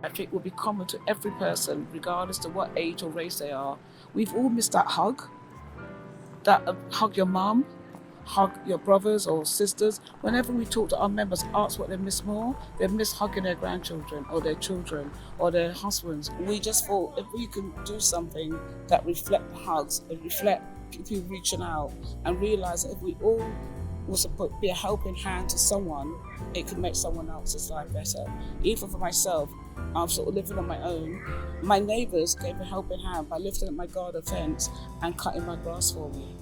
I think will be common to every person, regardless of what age or race they are. We've all missed that hug. That hug your mum, hug your brothers or sisters. Whenever we talk to our members, ask what they miss more. They miss hugging their grandchildren or their children or their husbands. We just thought if we can do something that reflect the hugs and reflect people reaching out and realise that if we all was to be a helping hand to someone, it could make someone else's life better. Even for myself, I'm sort of living on my own. My neighbours gave a helping hand by lifting up my garden fence and cutting my grass for me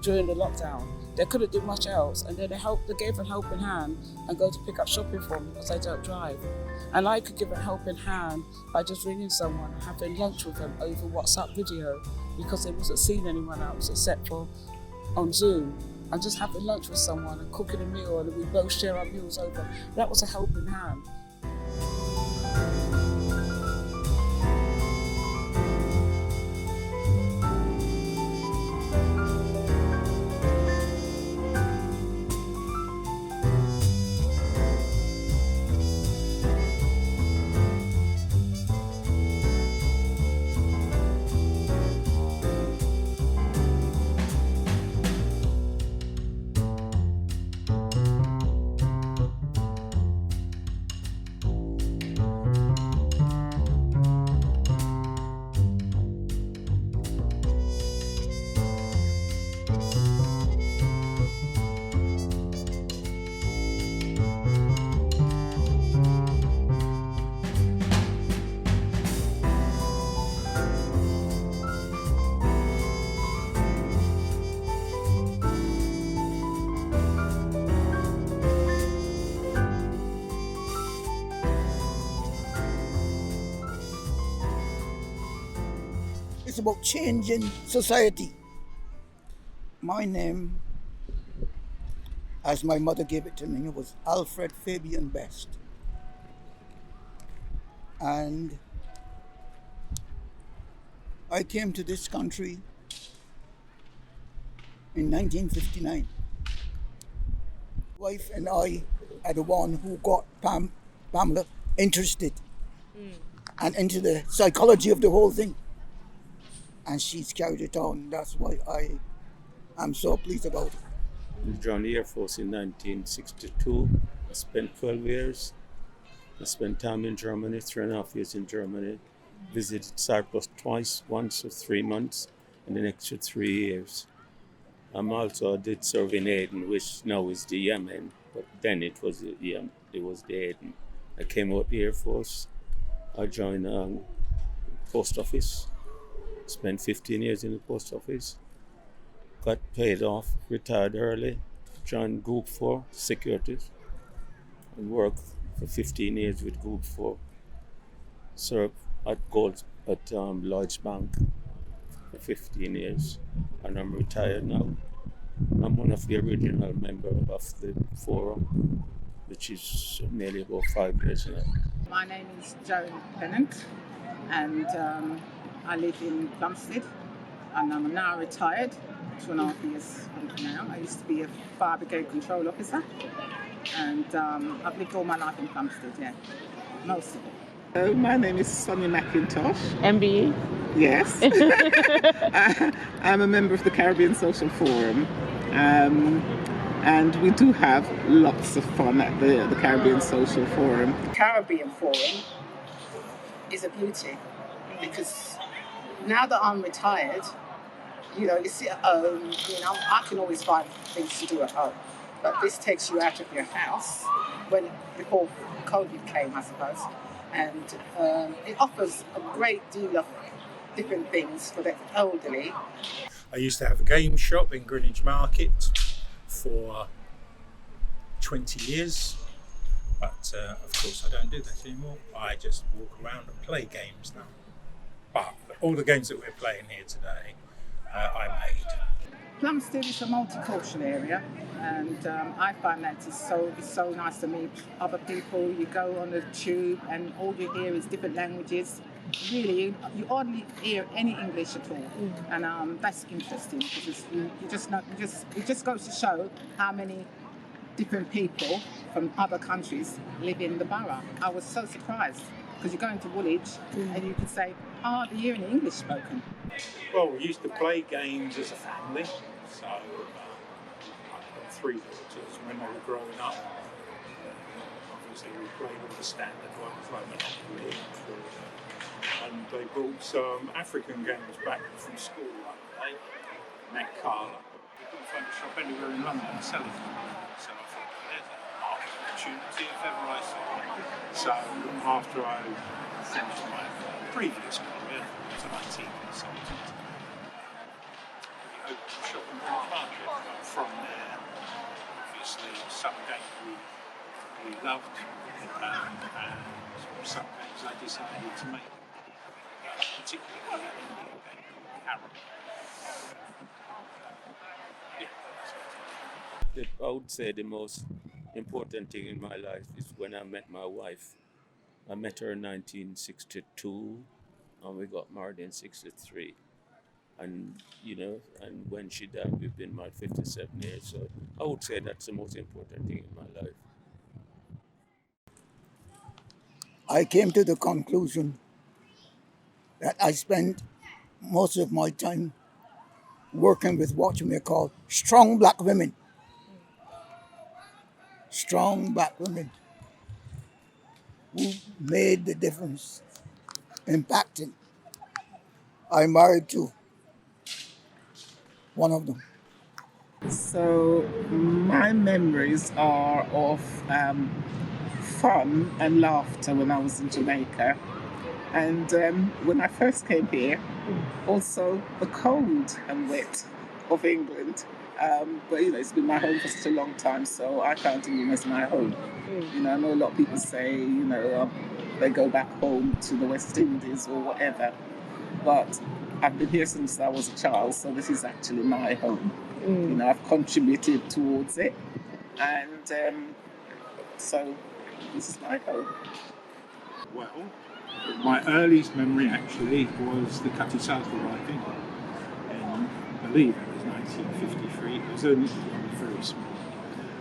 during the lockdown. They couldn't do much else, and then they gave a helping hand and go to pick up shopping for me because I don't drive. And I could give a helping hand by just ringing someone and having lunch with them over WhatsApp video because they wasn't seeing anyone else except for on Zoom. And just having lunch with someone and cooking a meal and we both share our meals over. That was a helping hand. It's about changing society. My name, as my mother gave it to me, was Alfred Fabian Best. And I came to this country in 1959. Wife and I are the one who got Pamela interested and into the psychology of the whole thing. And she's carried it on. That's why I am so pleased about it. I joined the Air Force in 1962. I spent 12 years. I spent time in Germany, 3.5 years in Germany. Visited Cyprus twice, once for 3 months, and an extra 3 years. Also did serve in Aden, which now is the Yemen, but then it was the Aden. I came out the Air Force. I joined post office. Spent 15 years in the post office. Got paid off, retired early. Joined Group 4 Securities and worked for 15 years with Group 4. Served at Lloyd's Bank for 15 years, and I'm retired now. I'm one of the original members of the forum, which is nearly about 5 years now. My name is Joan Pennant, and I live in Plumstead, and I'm now retired, 2.5 years from now. I used to be a fire brigade control officer, and I've lived all my life in Plumstead, yeah, most of it. Hello, my name is Sonia McIntosh. MBE? Yes. I'm a member of the Caribbean Social Forum, and we do have lots of fun at the Caribbean Social Forum. The Caribbean Forum is a beauty because now that I'm retired, you sit at home, I can always find things to do at home, but this takes you out of your house before COVID came, I suppose. And it offers a great deal of different things for the elderly. I used to have a game shop in Greenwich Market for 20 years, but of course I don't do that anymore. I just walk around and play games now. But all the games that we're playing here today, I made. Plumstead is a multicultural area, and I find that it's so nice to meet other people. You go on the tube, and all you hear is different languages. Really, you hardly hear any English at all, and that's interesting because it just goes to show how many different people from other countries live in the borough. I was so surprised. Because you go into Woolwich and you could say, I hardly hear any English spoken. Well, we used to play games as a family. So I've got three daughters. When they were growing up, obviously we played all the standard ones like Monopoly and they brought some African games back from school one day. Met Carla. We couldn't find a shop anywhere in London selling them. So I thought, there's an opportunity if ever I saw it. So after I finished my previous career as an IT consultant, we opened a shop in Greenwich Market. And from there, obviously, some games we loved, and some games I decided to make, particularly an Indian game called Harrow. I would say the most important thing in my life is when I met my wife. I met her in 1962 and we got married in 63. And, and when she died, we've been married 57 years. So I would say that's the most important thing in my life. I came to the conclusion that I spent most of my time working with what you may call strong black women. Strong black women who made the difference, impacting. I'm married to one of them. So my memories are of fun and laughter when I was in Jamaica. And when I first came here, also the cold and wet of England. But it's been my home for such a long time, so I count England as my home. I know a lot of people say, they go back home to the West Indies or whatever. But I've been here since I was a child, so this is actually my home. I've contributed towards it, and so this is my home. Well, my earliest memory actually was the Cutty South arriving in, I believe it was 1953. It was only very small.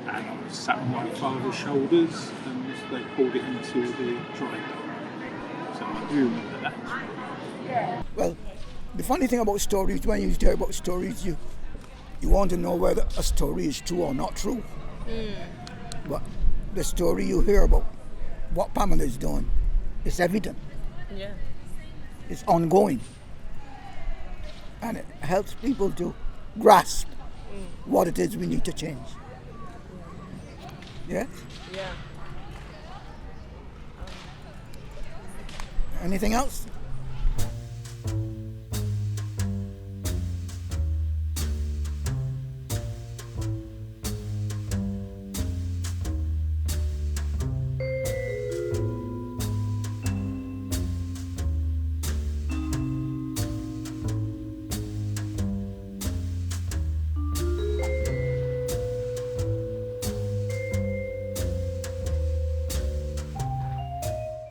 And I was sat on my father's shoulders and they pulled it into the dry dock. So I do remember that. Well, the funny thing about stories, when you hear about stories, you want to know whether a story is true or not true. But the story you hear about what Pamela is doing is evident. Yeah. It's ongoing. And it helps people to grasp what it is we need to change. Yeah? Yeah. Anything else?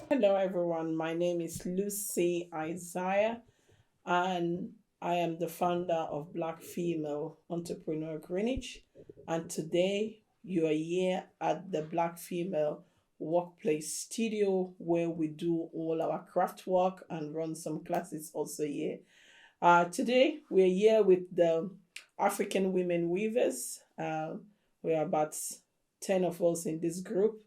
Hello, everyone. My name is Lucy Isaiah, and I am the founder of Black Female Entrepreneur Greenwich. And today you are here at the Black Female Workplace Studio where we do all our craft work and run some classes also here. Today we're here with the African Women Weavers. We are about 10 of us in this group,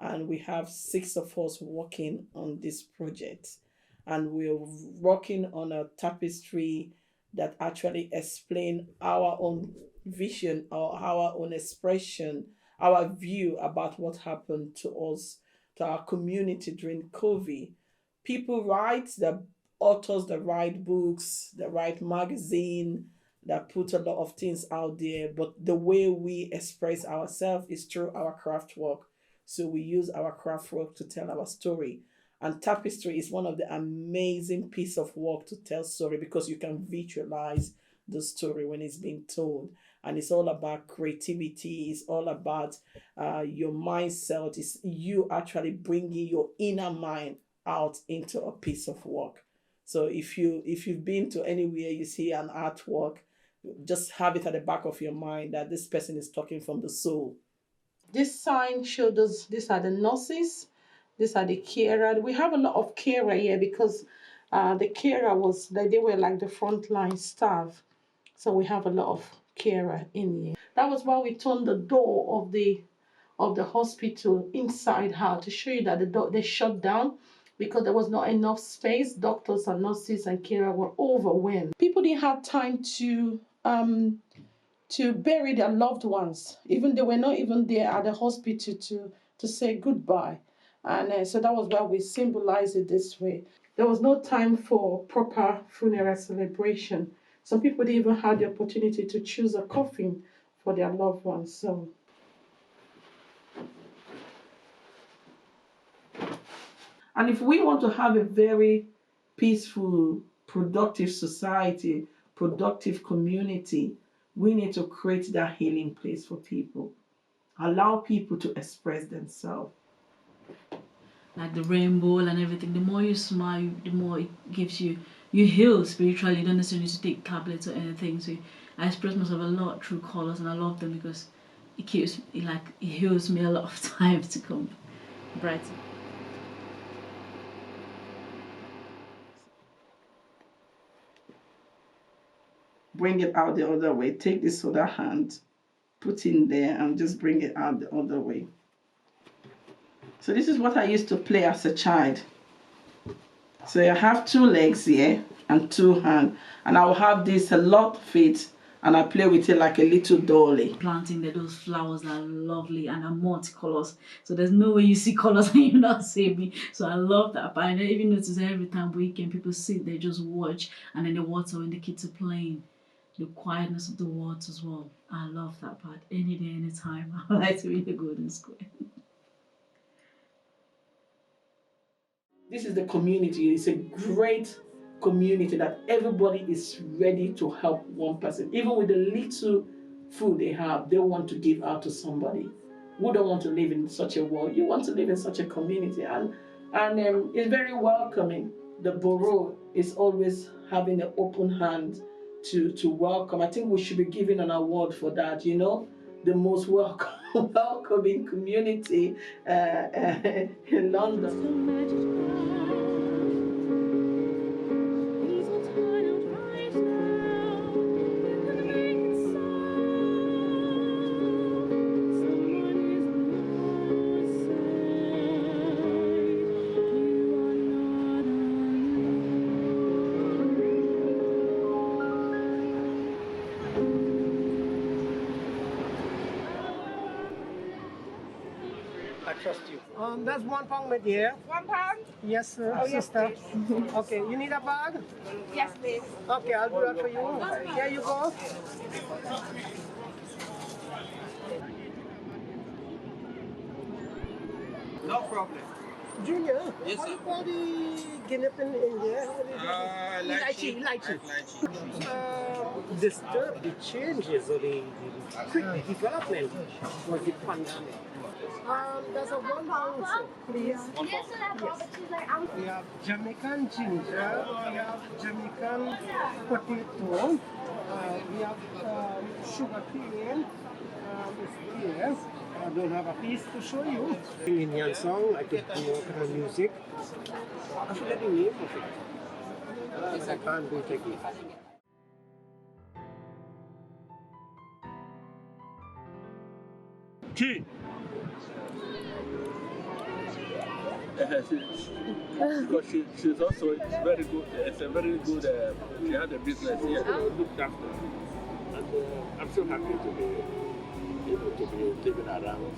and we have 6 of us working on this project. And we're working on a tapestry that actually explain our own vision or our own expression, our view about what happened to us, to our community during COVID. People write, the authors that write books, that write magazine, that put a lot of things out there, but the way we express ourselves is through our craft work. So we use our craft work to tell our story. And tapestry is one of the amazing piece of work to tell story because you can visualize the story when it's being told. And it's all about creativity. It's all about your mindset. It's you actually bringing your inner mind out into a piece of work. So if you've been to anywhere you see an artwork, just have it at the back of your mind that this person is talking from the soul. This sign showed us these are the nurses. These are the carer. We have a lot of carer here because the carer they were like the frontline staff. So we have a lot of carer in here. That was why we turned the door of the hospital inside out to show you that the door they shut down because there was not enough space. Doctors and nurses and carer were overwhelmed. People didn't have time to bury their loved ones. Even they were not even there at the hospital to say goodbye. And so that was why we symbolize it this way. There was no time for proper funeral celebration. Some people didn't even have the opportunity to choose a coffin for their loved ones. So, and if we want to have a very peaceful, productive society, productive community, we need to create that healing place for people. Allow people to express themselves. Like the rainbow and everything, the more you smile, the more it gives you heal spiritually. You don't necessarily need to take tablets or anything. So I express myself a lot through colors, and I love them because it heals me a lot of times to come brighter. Bring it out the other way. Take this other hand, put in there, and just bring it out the other way. So this is what I used to play as a child. So I have 2 legs here and 2 hands, and I'll have this a lot of it, and I play with it like a little dolly. Planting those flowers are lovely and are multicolors. So there's no way you see colors and you not see me. So I love that. But I even notice every time weekend people sit, they just watch, and then the water when the kids are playing. The quietness of the words as well. I love that part. Any day, any time. I like to be in the Golden Square. This is the community. It's a great community that everybody is ready to help one person. Even with the little food they have, they want to give out to somebody. Who don't want to live in such a world? You want to live in such a community. And it's very welcoming. The borough is always having an open hand to welcome. I think we should be giving an award for that, the most welcoming community in London. I trust you. That's £1 my dear. £1? Yes, sir. Oh, yes, sister. please. Okay, you need a bag? Yes, please. Okay, I'll do that for you. Here you go. No problem. Junior, Yes, what sir. you call the guinea pin in there? Lychee. Lychee. Disturb the changes or the quick development was the pandemic. There's a £1, please. Yes, sir, yes. We have Jamaican ginger, we have Jamaican potato, we have sugar cane, yes. I don't have a piece to show you. Indian song, I could do all kind of music. I forget the name of it. But I can't do it again. Tea. Because she's also very good. It's a very good. She had a business here. Looked after. And I'm so happy to be able to be taken around.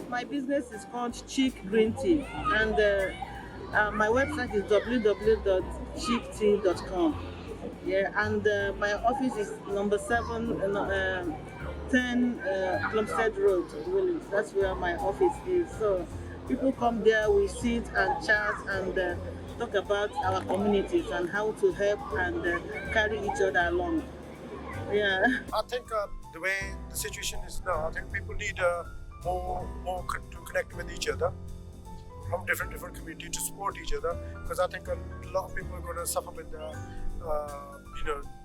My business is called Chic Green Tea, and my website is www.chictea.com. Yeah, and my office is number 7, 10 Plumstead Road, Woolwich. That's where my office is. So people come there, we sit and chat and talk about our communities and how to help and carry each other along. Yeah. I think the way the situation is now, I think people need more to connect with each other from different communities to support each other, because I think a lot of people are going to suffer with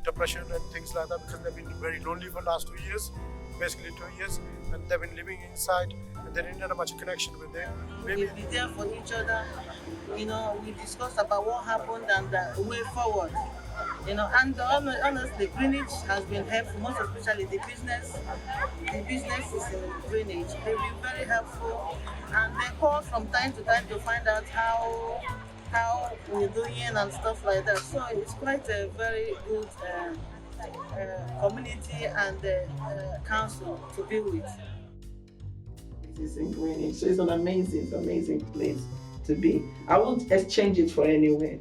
depression and things like that, because they've been very lonely for the last 2 years, basically 2 years, and they've been living inside and they didn't have much connection with them. We'll be there for each other. You know, we discussed about what happened and the way forward. You know, and honestly, Greenwich has been helpful, most especially the business. The business is in Greenwich. They've been very helpful, and they call from time to time to find out how we're doing and stuff like that. So it's quite a very good community and council to be with. It is in Greenwich, so it's an amazing place to be. I won't exchange it for anywhere.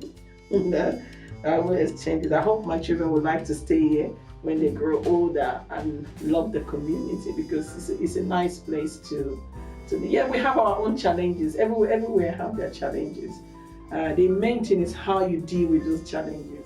I will exchange it. I hope my children would like to stay here when they grow older and love the community, because it's a nice place to be. Yeah, we have our own challenges. Everywhere have their challenges. The main thing is how you deal with those challenges.